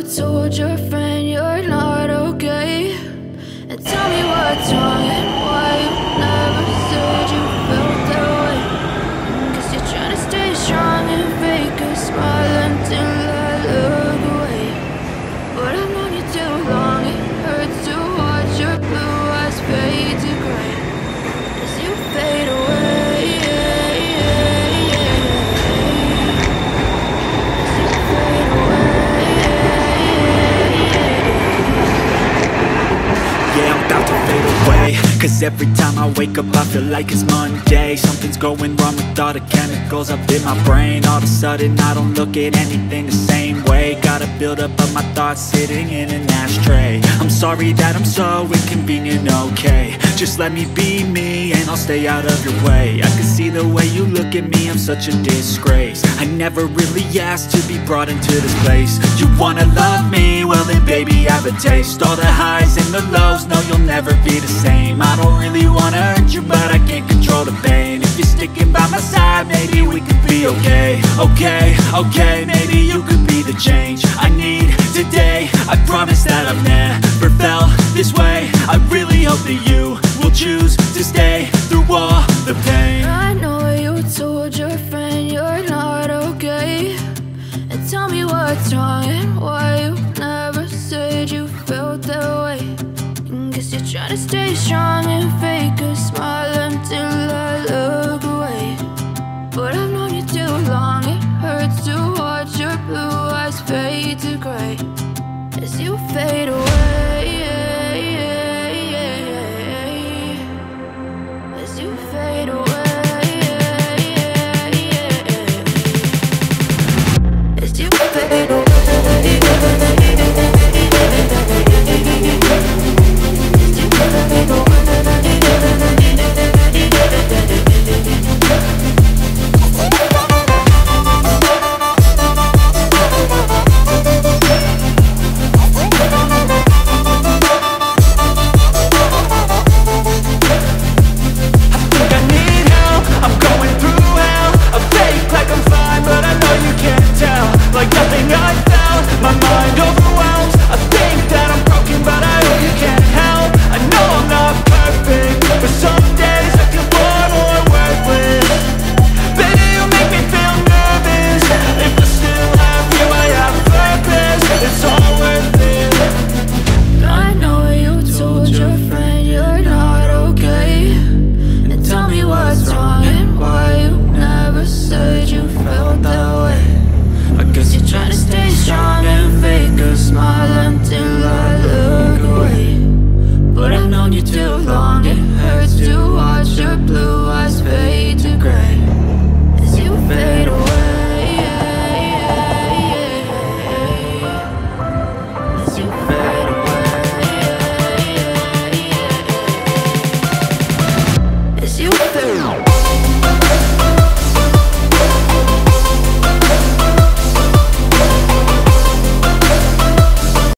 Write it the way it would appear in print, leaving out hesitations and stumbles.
told your friend you're not okay? And tell me what's wrong and why you never said you felt that way. 'Cause you're trying to stay strong and fake a smile until I look away. But I've known you too long, it hurts to watch your blue eyes fade to gray as you fade away. Cause every time I wake up I feel like it's Monday. Something's going wrong with all the chemicals up in my brain. All of a sudden I don't look at anything the same way. Gotta build up of my thoughts sitting in an ashtray. I'm sorry that I'm so inconvenient, okay? Just let me be me and I'll stay out of your way. I can see the way you look at me, I'm such a disgrace. I never really asked to be brought into this place. You wanna love me? Well then baby have a taste. All the highs and the lows, no you'll never be the same. I don't really wanna hurt you, but I can't control the pain. If you're sticking by my side, maybe we could be okay. Okay, maybe you could be the change I need today. I promise that I've never felt this way. I really hope that you will choose to stay through all the pain. I know you told your friend you're not okay. And tell me what's wrong and why you never said you felt that way. Guess you're trying to stay strong and fake a smile until I look away. But I've known you too long, it hurts to watch your blue eyes fade to gray as you fade away. As you fade away. As you fade away. As you fade away.